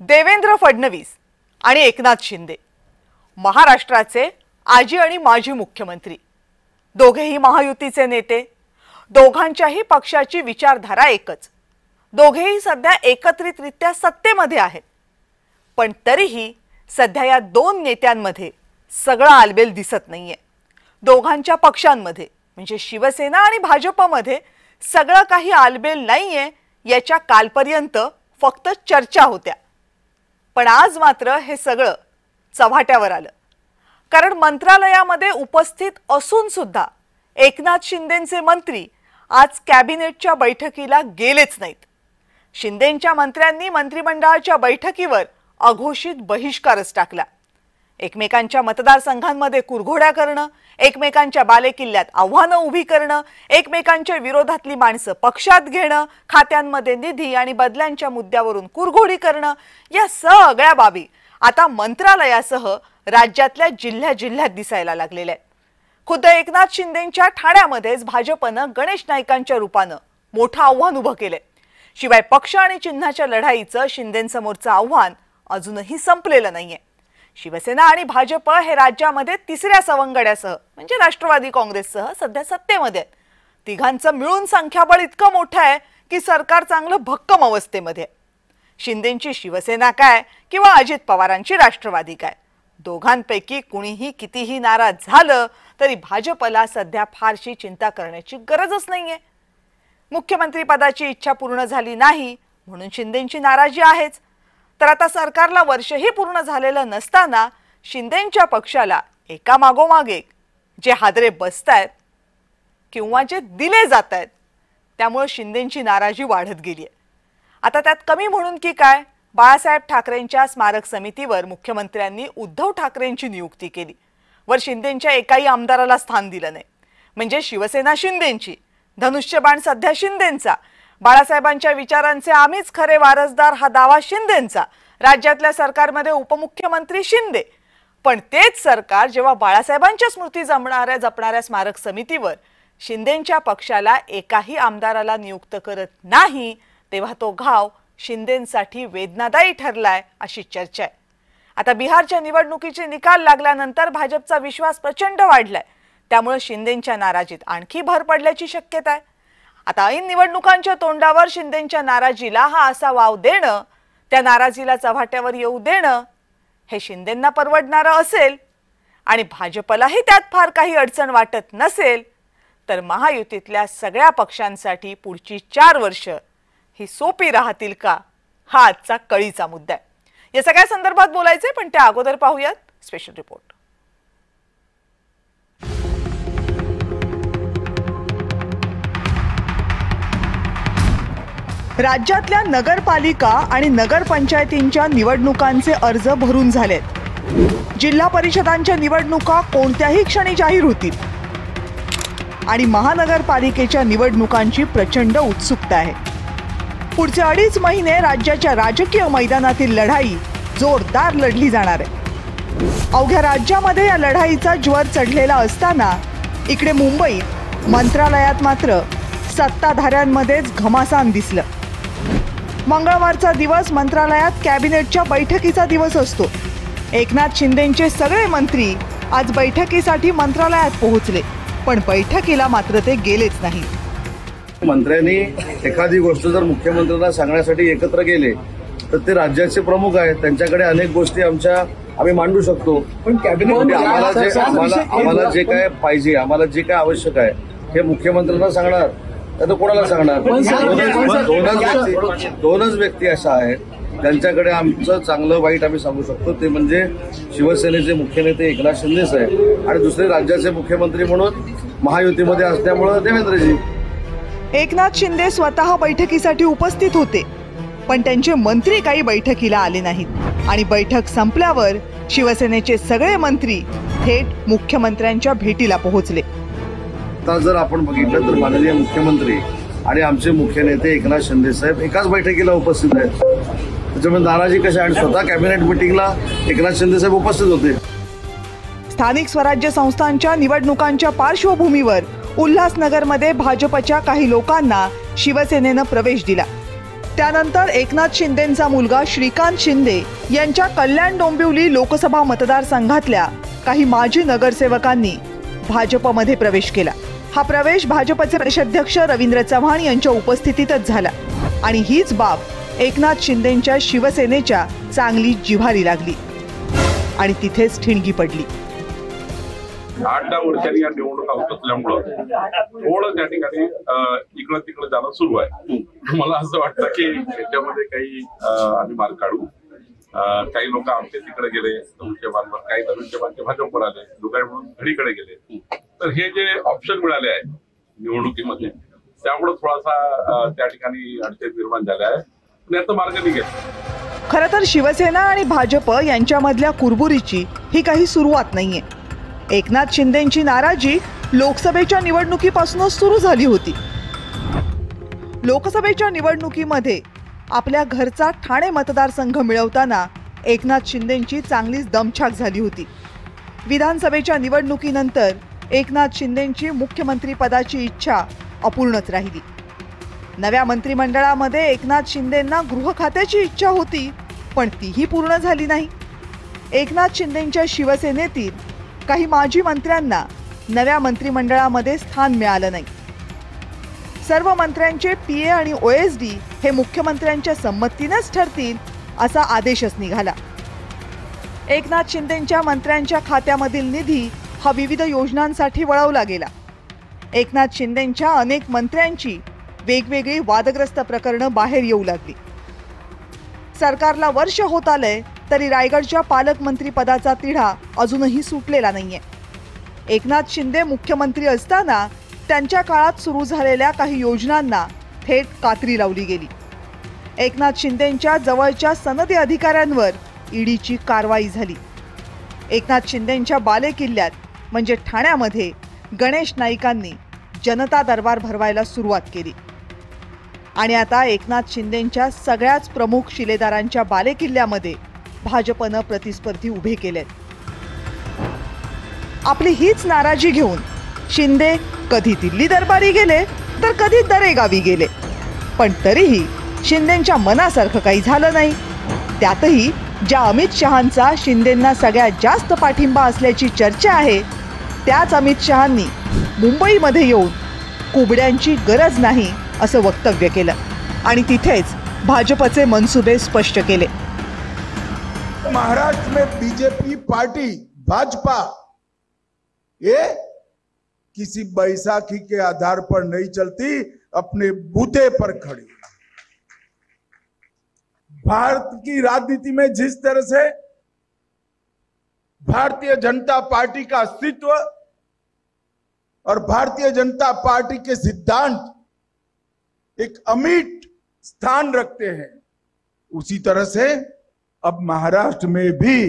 देवेंद्र फडणवीस आणि एकनाथ शिंदे महाराष्ट्राचे आजी आणि माजी मुख्यमंत्री, दोघेही महायुतीचे नेते, दोघांच्याही पक्षाची विचारधारा एकच, दोघेही सध्या एकत्रितरित्या सत्तेमध्ये आहेत। पण तरीही सध्या या दोन नेत्यांमध्ये सगळं आलबेल दिसत नाहीये। दोघांच्या पक्षांमध्ये म्हणजे शिवसेना आणि भाजपमध्ये सगळं काही आलबेल नाहीये याच्या कालपर्यंत फक्त चर्चा होत्या। पण आज मात्र हे सगळं चव्हाट्यावर आलं, कारण मंत्रालयामध्ये उपस्थित असून सुद्धा एकनाथ शिंदेंचे मंत्री आज कॅबिनेटच्या बैठकीला गेलेच नाहीत। शिंदेंच्या मंत्र्यांनी मंत्रिमंडळाच्या बैठकीवर अघोषित बहिष्कारच टाकला। एकमेकांच्या मतदारसंघांमध्ये कुरघोड्या करणं, एकमेकांच्या बालेकिल्ल्यात आव्हानं उभी करणं, एकमेकांच्या विरोधातली माणसं पक्षात घेणं, खात्यांमध्ये निधी आणि बदल्यांच्या मुद्द्यावरून कुरघोडी करणं, या सगळ्या बाबी आता मंत्रालयासह राज्यातल्या जिल्ह्यात दिसायला लागलेल्या आहेत। खुद्द एकनाथ शिंदेंच्या ठाण्यामध्येच भाजपनं गणेश नाईकांच्या रूपानं मोठं आव्हान उभं केलंय। शिवाय पक्ष आणि चिन्हाच्या लढाईचं शिंदेंसमोरचं आव्हान अजूनही संपलेलं नाहीये। शिवसेना आणि भाजप हे राज्यामध्ये तिसऱ्या सवंगड्यासह म्हणजे राष्ट्रवादी काँग्रेससह सध्या सत्तेमध्ये आहेत। तिघांचं मिळून संख्याबळ इतकं मोठं आहे की सरकार चांगलं भक्कम अवस्थेमध्ये आहे। शिंदेंची शिवसेना काय किंवा अजित पवारांची राष्ट्रवादी काय, दोघांपैकी कुणीही कितीही नाराज झालं तरी भाजपला सध्या फारशी चिंता करण्याची गरजच नाहीये। मुख्यमंत्री पदाची इच्छा पूर्ण झाली नाही म्हणून शिंदेंची नाराजी आहेच, तर आता सरकारला वर्षही पूर्ण झालेलं नसताना शिंदेंच्या पक्षाला एका मागोमाग एक जे हादरे बसतायत किंवा जे दिले जात आहेत त्यामुळे शिंदेंची नाराजी वाढत गेली आहे। आता त्यात कमी म्हणून की काय, बाळासाहेब ठाकरेंच्या स्मारक समितीवर मुख्यमंत्र्यांनी उद्धव ठाकरेंची नियुक्ती केली, वर शिंदेंच्या एकाही आमदाराला स्थान दिलं नाही। म्हणजे शिवसेना शिंदेंची, धनुष्यबाण सध्या शिंदेंचा, बाळासाहेबांच्या विचारांचे आम्हीच खरे वारसदार हा दावा शिंदेंचा, राज्यातल्या सरकारमध्ये उपमुख्यमंत्री शिंदे। पण तेच सरकार जेव्हा बाळासाहेबांच्या स्मृती जपणाऱ्या स्मारक समितीवर शिंदेंच्या पक्षाला एकाही आमदाराला नियुक्त करत नाही तेव्हा तो घाव शिंदेंसाठी वेदनादायी ठरलाय अशी चर्चा आहे। आता बिहारच्या निवडणुकीचे निकाल लागल्यानंतर भाजपचा विश्वास प्रचंड वाढलाय, त्यामुळे शिंदेंच्या नाराजीत आणखी भर पडल्याची शक्यता आहे। आता ऐन निवडणुकांच्या तोंडावर शिंदेंच्या नाराजीला हा असा वाव देणं, त्या नाराजीला चव्हाट्यावर येऊ देणं हे शिंदेंना परवडणारं असेल आणि भाजपलाही त्यात फार काही अडचण वाटत नसेल तर महायुतीतल्या सगळ्या पक्षांसाठी पुढची 4 वर्ष ही सोपी राहतील का, हा आजचा कळीचा मुद्दा आहे। या सगळ्या संदर्भात बोलायचे, पण त्या अगोदर पाहूयात स्पेशल रिपोर्ट। राज्यातल्या नगरपालिका आणि नगरपंचायतींच्या निवडणुकांचे अर्ज भरून झालेत। जिल्हा परिषदांच्या निवडणुका कोणत्याही क्षणी जाहीर होतील आणि महानगरपालिकेच्या निवडणुकांची प्रचंड उत्सुकता आहे। पुढचे 2.5 महिने राज्याच्या राजकीय मैदानातील लढाई जोरदार लढली जाणार आहे। अवघ्या राज्यामध्ये या लढाईचा ज्वर चढलेला असताना इकडे मुंबईत मंत्रालयात मात्र सत्ताधाऱ्यांमध्येच घमासान दिसलं। मंगळवारचा दिवस मंत्रालयात कॅबिनेटच्या बैठकीचा दिवस असतो। एकनाथ शिंदेंचे सगळे मंत्री आज बैठकीसाठी मंत्रालयात पोहोचले, पण बैठकीला मात्र ते गेलेच नाही। मंत्र्यांनी एखादी गोष्ट जर मुख्यमंत्र्यांना सांगण्यासाठी एकत्र गेले तर ते राज्याचे प्रमुख आहेत, त्यांच्याकडे अनेक गोष्टी आम्ही मांडू शकतो। पण कॅबिनेट आम्हाला जे काय पाहिजे, आम्हाला जे काय आवश्यक आहे हे मुख्यमंत्र्यांना सांगणार तर कोणाला सांगणार? दोनच व्यक्ती अशा आहेत त्यांच्याकडे आमचं चांगलं वाईट आम्ही सांगू शकतो, ते म्हणजे शिवसेनेचे मुख्य नेते एकनाथ शिंदे साहेब आणि दुसरे राज्याचे मुख्यमंत्री म्हणून महायुतीमध्ये असल्यामुळे देवेंद्रजी। एकनाथ शिंदे स्वतः बैठकीसाठी उपस्थित होते, पण त्यांचे मंत्री काही बैठकीला आले नाहीत आणि बैठक संपल्यावर शिवसेनेचे सगळे मंत्री थेट मुख्यमंत्र्यांच्या भेटीला पोहोचले। आता जर आपण बघितलं तर माननीय मुख्यमंत्री आणि आमचे मुख्य नेते एकनाथ शिंदे साहेब एकाच बैठकीला उपस्थित आहेत, त्याच्यामुळे नाराजी कशा? आणि स्वतः कॅबिनेट मिटिंगला एकनाथ शिंदे साहेब उपस्थित होते। स्थानिक स्वराज्य संस्थांच्या निवडणुकांच्या पार्श्वभूमीवर उल्हासनगरमध्ये भाजपच्या काही लोकांना शिवसेनेनं प्रवेश दिला। त्यानंतर एकनाथ शिंदेंचा मुलगा श्रीकांत शिंदे यांच्या कल्याण डोंबिवली लोकसभा मतदारसंघातल्या काही माजी नगरसेवकांनी भाजपमध्ये प्रवेश केला। हा प्रवेश भाजपचे प्रदेशाध्यक्ष रवींद्र चव्हाण यांच्या उपस्थितीतच झाला आणि हीच बाब एकनाथ शिंदेंच्या शिवसेनेच्या चांगली जिव्हारी लागली आणि तिथेच ठिणगी पडली। 8-10 वर्षांनी या निवडणुका होत असल्यामुळं थोडं त्या ठिकाणी इकडं तिकडं जाणं सुरू आहे। मला असं वाटतं की याच्यामध्ये काही आम्ही मार्ग काढू। काही लोक आमचे तिकडे गेले धनुष्यबाणवर, काही धनुष्यबाणचे भाजपवर आले, दुकान म्हणून घडीकडे गेले। तर हे जे ऑप्शन मिळाले आहे निवडणुकीमध्ये त्यामुळे थोडासा त्या ठिकाणी अडचण निर्माण झाल्या आहे आणि याचा मार्ग निघेल। खरं तर शिवसेना आणि भाजप यांच्यामधल्या कुरबुरीची ही काही सुरुवात नाहीये। एकनाथ शिंदेंची नाराजी लोकसभेच्या निवडणुकीपासूनच सुरू झाली होती। लोकसभेच्या निवडणुकीमध्ये आपल्या घरचा ठाणे मतदारसंघ मिळवताना एकनाथ शिंदेंची चांगलीच दमछाक झाली होती। विधानसभेच्या निवडणुकीनंतर एकनाथ शिंदेंची मुख्यमंत्री पदाची इच्छा अपूर्णच राहिली। नव्या मंत्रिमंडळामध्ये एकनाथ शिंदेंना गृह खात्याची इच्छा होती, पण तीही पूर्ण झाली नाही। एकनाथ शिंदेंच्या शिवसेनेतील काही माजी मंत्र्यांना नव्या मंत्रिमंडळामध्ये स्थान मिळालं नाही। सर्व मंत्र्यांचे पीए आणि ओएसडी हे मुख्यमंत्र्यांच्या संमतीनेच ठरतील असा आदेशच निघाला। एकनाथ शिंदेंच्या मंत्र्यांच्या खात्यामधील निधी हा विविध योजनांसाठी वळवला गेला। एकनाथ शिंदेंच्या अनेक मंत्र्यांची वेगवेगळी वादग्रस्त प्रकरणं बाहेर येऊ लागली। सरकारला वर्ष होत आलंय तरी रायगडच्या पालकमंत्री पदाचा तिढा अजूनही सुटलेला नाहीये। एकनाथ शिंदे मुख्यमंत्री असताना त्यांच्या काळात सुरू झालेल्या काही योजनांना थेट कात्री लावली गेली। एकनाथ शिंदेंच्या जवळच्या सनदी अधिकाऱ्यांवर ईडीची कारवाई झाली। एकनाथ शिंदेंच्या बालेकिल्ल्यात म्हणजे ठाण्यामध्ये गणेश नाईकांनी जनता दरबार भरवायला सुरुवात केली आणि आता एकनाथ शिंदेंच्या सगळ्याच प्रमुख शिलेदारांच्या बालेकिल्ल्यामध्ये भाजपनं प्रतिस्पर्धी उभे केलेत। आपली हीच नाराजी घेऊन शिंदे कधी दिल्ली दरबारी गेले तर कधी दरेगावी गेले, पण तरीही शिंदेंच्या मनासारखं काही झालं नाही। त्यातही ज्या अमित शहांचा शिंदेंना सगळ्यात जास्त पाठिंबा असल्याची चर्चा आहे त्याच अमित शहांनी मुंबईमध्ये येऊन कुबड्यांची गरज नाही असं वक्तव्य केलं आणि तिथेच भाजपचे मनसुबे स्पष्ट केले। महाराष्ट्र में बीजेपी पार्टी भाजपा ये किसी बैसाखी के आधार पर नहीं चलती, अपने बूते पर खड़ी। भारत की राजनीति में जिस तरह से भारतीय जनता पार्टी का अस्तित्व और भारतीय जनता पार्टी के सिद्धांत एक अमिट स्थान रखते हैं, उसी तरह से अब महाराष्ट्र में भी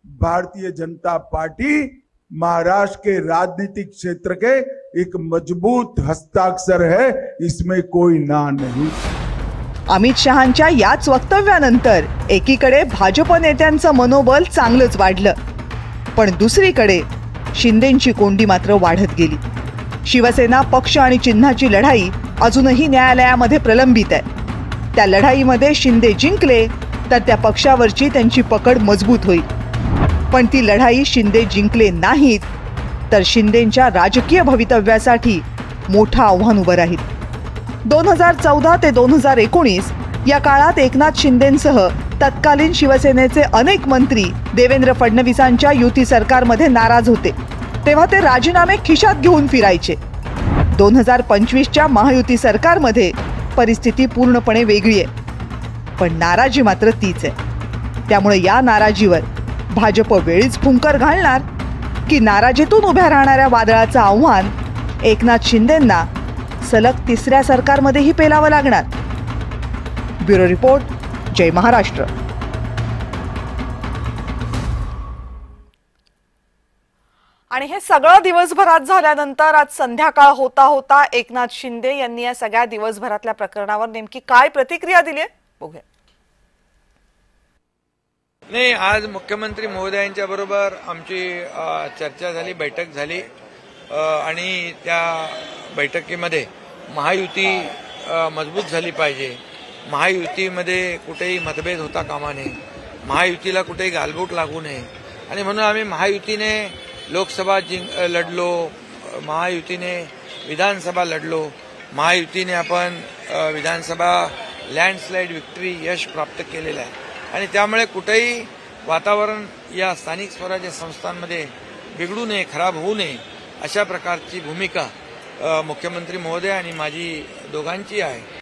भारतीय जनता पार्टी महाराष्ट्र के राजनीतिक क्षेत्र के एक मजबूत हस्ताक्षर है, इसमें कोई ना नहीं। अमित शहांच्या याच वक्तव्यानंतर एकीकडे भाजप नेत्यांचं मनोबल चांगलंच वाढलं, पण दुसरीकडे शिंदेंची कोंडी मात्र वाढत गेली। शिवसेना पक्ष आणि चिन्हाची लढाई अजूनही न्यायालयामध्ये प्रलंबित आहे। त्या लढाईमध्ये शिंदे जिंकले तर त्या पक्षावरची त्यांची पकड मजबूत होईल, पण ती लढाई शिंदे जिंकले नाहीत तर शिंदेंच्या राजकीय भवितव्यासाठी मोठं आव्हान उभं राहील। 2014 ते 2019 या काळात एकनाथ शिंदेंसह तत्कालीन शिवसेनेचे अनेक मंत्री देवेंद्र फडणवीसांच्या युती सरकारमध्ये नाराज होते, तेव्हा ते राजीनामे खिशात घेऊन फिरायचे। 2025च्या महायुती सरकारमध्ये परिस्थिती पूर्णपणे वेगळी आहे, पण नाराजी मात्र तीच आहे। त्यामुळे या नाराजीवर भाजप वेळीच फुंकर घालणार की नाराजीतून उभ्या राहणाऱ्या वादळाचं आव्हान एकनाथ शिंदेंना सलग तिसऱ्या सरकारमध्येही पेलावं लागणार। ब्युरो रिपोर्ट, जय महाराष्ट्र। आणि हे सगळं दिवसभरात झाल्यानंतर आज संध्याकाळ होता होता एकनाथ शिंदे यांनी या सगळ्या दिवसभरातल्या प्रकरणावर नेमकी काय प्रतिक्रिया दिली आहे बघूया। नाही, आज मुख्यमंत्री महोदयांच्या बरोबर आमची चर्चा झाली, बैठक झाली आणि त्या बैठकीमध्ये महायुती मजबूत झाली पाहिजे, महायुतीमध्ये कुठेही मतभेद होता कामा नये, महायुतीला कुठेही गालबोट लागू नये आणि म्हणून आम्ही महायुतीने लोकसभा लढलो, महायुतीने विधानसभा लढलो, महायुतीने आपण विधानसभा लँडस्लाईड विक्ट्री यश प्राप्त केलेलं आहे आणि त्यामुळे कुठेही वातावरण या स्थानिक स्वराज्य संस्थांमध्ये बिघडू नये, खराब होऊ नये अशा प्रकारची भूमिका मुख्यमंत्री महोदय आणि माझी दोघांची आहे.